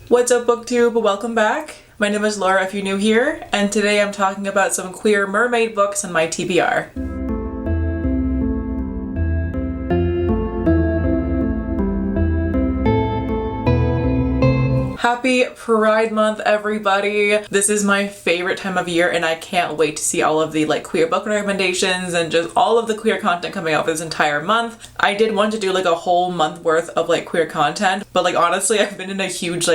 What's up, BookTube? Welcome back. My name is Laura if you're new here, and today I'm talking about some queer mermaid books on my TBR. Happy Pride Month, everybody! This is my favorite time of year and I can't wait to see all of the queer book recommendations and just all of the queer content coming out for this entire month. I did want to do a whole month worth of queer content, but honestly I've been in a huge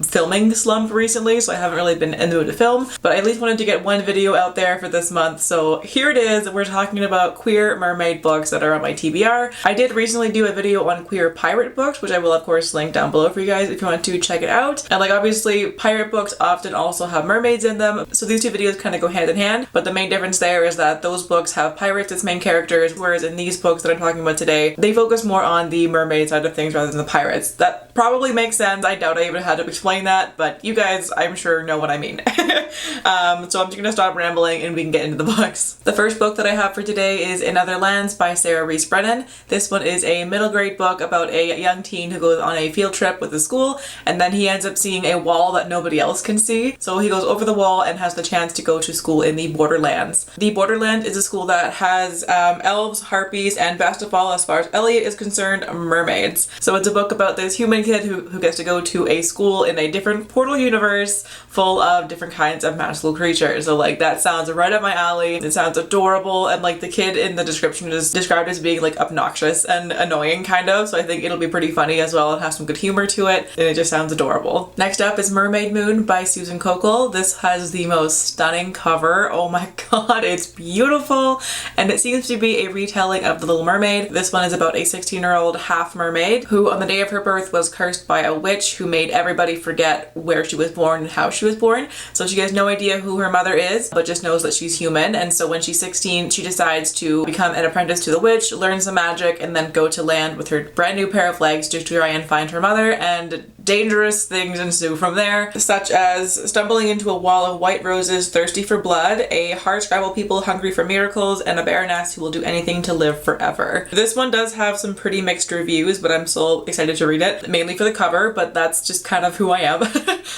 filming slump recently, so I haven't really been in the mood to film, but I at least wanted to get one video out there for this month. So here it is. We're talking about queer mermaid books that are on my TBR. I did recently do a video on queer pirate books, which I will of course link down below for you guys if you want to check it out. And obviously pirate books often also have mermaids in them, so these two videos kind of go hand in hand, but the main difference there is that those books have pirates as main characters, whereas in these books that I'm talking about today, they focus more on the mermaid side of things rather than the pirates. That probably makes sense. I doubt I even had to explain that, but you guys I'm sure know what I mean. So I'm just gonna stop rambling and we can get into the books. The first book that I have for today is In Other Lands by Rees Brennan. This one is a middle grade book about a young teen who goes on a field trip with his school, and then he ends up seeing a wall that nobody else can see. So he goes over the wall and has the chance to go to school in the Borderlands. The Borderlands is a school that has elves, harpies, and best of all, as far as Elliot is concerned, mermaids. So it's a book about this human kid who gets to go to a school in a different portal universe full of different kinds of magical creatures. So that sounds right up my alley. It sounds adorable, and the kid in the description is described as being obnoxious and annoying kind of, so I think it'll be pretty funny as well and have some good humor to it, and it just sounds adorable. Next up is Mermaid Moon by Cokal. This has the most stunning cover. Oh my god, it's beautiful, and it seems to be a retelling of The Little Mermaid. This one is about a 16-year-old half mermaid who on the day of her birth was cursed by a witch who made everybody forget where she was born and how she was born. So she has no idea who her mother is, but just knows that she's human, and so when she's 16 she decides to become an apprentice to the witch, learn some magic, and then go to land with her brand new pair of legs to try and find her mother, and dangerous things ensue from there, such as stumbling into a wall of white roses thirsty for blood, a hardscrabble people hungry for miracles, and a baroness who will do anything to live forever. This one does have some pretty mixed reviews, but I'm so excited to read it, mainly for the cover, but that's just kind of who I am.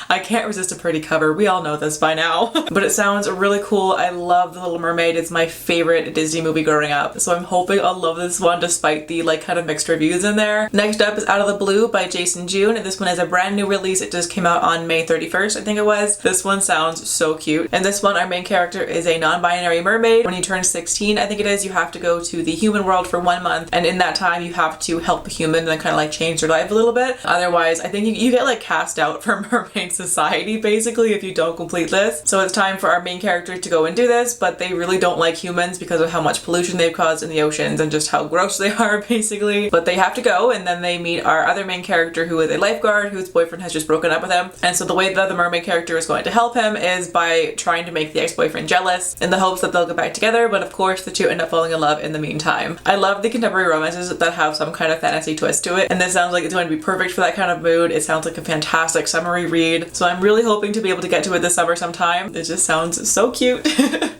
I can't resist a pretty cover. We all know this by now. But it sounds really cool. I love The Little Mermaid. It's my favorite Disney movie growing up, so I'm hoping I'll love this one despite the kind of mixed reviews in there. Next up is Out of the Blue by Jason June, and this one is a brand new release. It just came out on May 31st, I think it was. This one sounds so cute. And this one, our main character is a non-binary mermaid. When you turn 16, I think it is, you have to go to the human world for 1 month, and in that time you have to help a human and kind of change their life a little bit. Otherwise, I think you get cast out from mermaid society basically if you don't complete this. So it's time for our main character to go and do this, but they really don't like humans because of how much pollution they've caused in the oceans and just how gross they are basically. But they have to go, and then they meet our other main character who is a lifeguard whose boyfriend has just broken up with him. And so the way that the mermaid character is going to help him is by trying to make the ex-boyfriend jealous in the hopes that they'll get back together, but of course the two end up falling in love in the meantime. I love the contemporary romances that have some kind of fantasy twist to it, and this sounds like it's going to be perfect for that kind of mood. It sounds like a fantastic summery read, so I'm really hoping to be able to get to it this summer sometime. It just sounds so cute.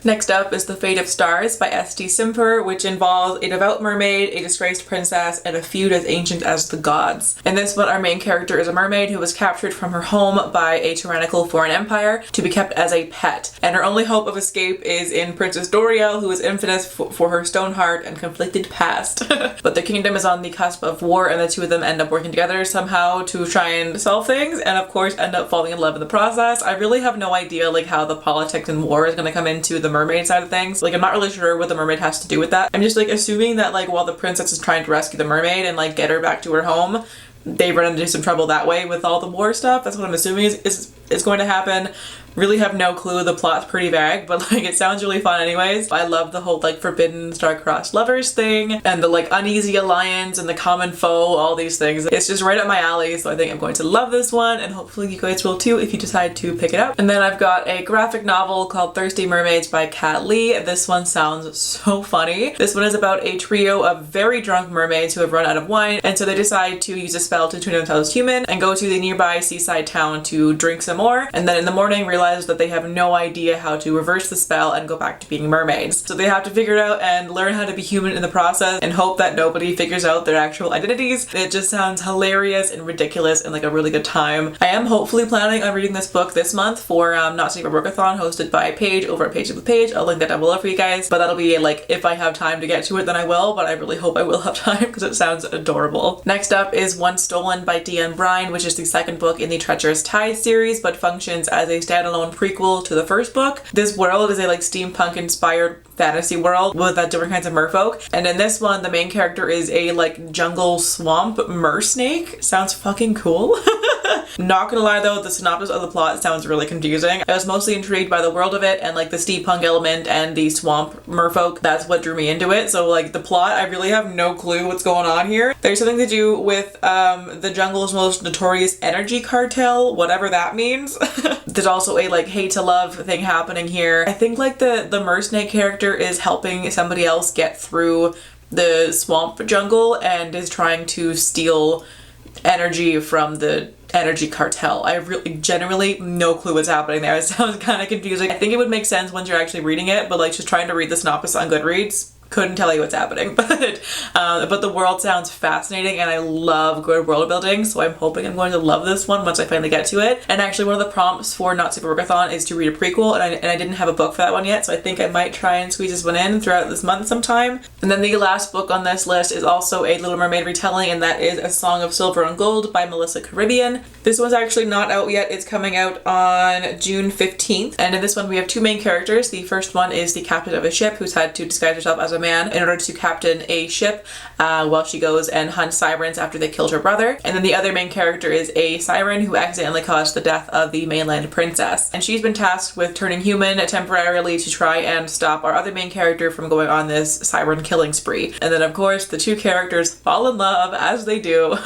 Next up is The Fate of Stars by S.T. Simper, which involves a devout mermaid, a disgraced princess, and a feud as ancient as the gods. In this one, our main character is a mermaid who was captured from her home by a tyrannical foreign empire to be kept as a pet, and her only hope of escape is in Princess Doriel, who is infamous for her stone heart and conflicted past. But the kingdom is on the cusp of war, and the two of them end up working together somehow to try and solve things, and of course end up falling in love in the process. I really have no idea how the politics and war is going to come into the mermaid side of things. I'm not really sure what the mermaid has to do with that. I'm just assuming that while the princess is trying to rescue the mermaid and get her back to her home, they run into some trouble that way with all the war stuff. That's what I'm assuming is going to happen. Really have no clue. The plot's pretty vague, but it sounds really fun anyways. I love the whole forbidden star-crossed lovers thing, and the uneasy alliance and the common foe, all these things. It's just right up my alley, so I think I'm going to love this one, and hopefully you guys will too if you decide to pick it up. And then I've got a graphic novel called Thirsty Mermaids by Leyh. This one sounds so funny. This one is about a trio of very drunk mermaids who have run out of wine, and so they decide to use a spell to turn themselves human and go to the nearby seaside town to drink some some more, and then in the morning realize that they have no idea how to reverse the spell and go back to being mermaids. So they have to figure it out and learn how to be human in the process and hope that nobody figures out their actual identities. It just sounds hilarious and ridiculous and like a really good time. I am hopefully planning on reading this book this month for Not Safe for Workathon, hosted by Paige over at Page of the Page. I'll link that down below for you guys, but that'll be like if I have time to get to it then I will, but I really hope I will have time because it sounds adorable. Next up is One Stolen by Deanne Bryn, which is the second book in the Treacherous Tide series but functions as a standalone prequel to the first book. This world is a like steampunk inspired fantasy world with different kinds of merfolk, and in this one the main character is a like jungle swamp mer snake. Sounds fucking cool. Not gonna lie though, the synopsis of the plot sounds really confusing. I was mostly intrigued by the world of it and like the steampunk element and the swamp merfolk. That's what drew me into it. So like the plot, I really have no clue what's going on here. There's something to do with the jungle's most notorious energy cartel, whatever that means. There's also a like hate to love thing happening here. I think like the mer snake character is helping somebody else get through the swamp jungle and is trying to steal energy from the energy cartel. I really genuinely no clue what's happening there. It sounds kind of confusing. I think it would make sense once you're actually reading it, but like just trying to read the synopsis on Goodreads, couldn't tell you what's happening. But the world sounds fascinating and I love good world building, so I'm hoping I'm going to love this one once I finally get to it. And actually one of the prompts for Not Super Workathon is to read a prequel, and I didn't have a book for that one yet, so I think I might try and squeeze this one in throughout this month sometime. And then the last book on this list is also a Little Mermaid retelling, and that is A Song of Silver and Gold by Melissa Karibian. This one's actually not out yet. It's coming out on June 15th, and in this one we have two main characters. The first one is the captain of a ship who's had to disguise herself as a man in order to captain a ship while she goes and hunts sirens after they killed her brother. And then the other main character is a siren who accidentally caused the death of the mainland princess. And she's been tasked with turning human temporarily to try and stop our other main character from going on this siren killing spree. And then of course the two characters fall in love, as they do.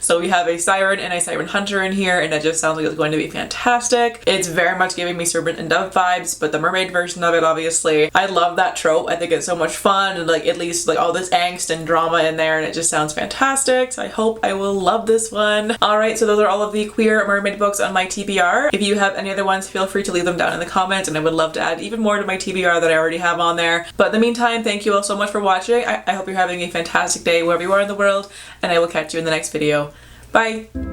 So we have a siren and a siren hunter in here, and it just sounds like it's going to be fantastic. It's very much giving me Serpent and Dove vibes, but the mermaid version of it, obviously. I love that trope. I think it's so much fun, and like at least like all this angst and drama in there, and it just sounds fantastic. So I hope I will love this one. Alright, so those are all of the queer mermaid books on my TBR. If you have any other ones, feel free to leave them down in the comments, and I would love to add even more to my TBR that I already have on there. But in the meantime, thank you all so much for watching. I hope you're having a fantastic day wherever you are in the world, and I will catch you in the next video. Bye!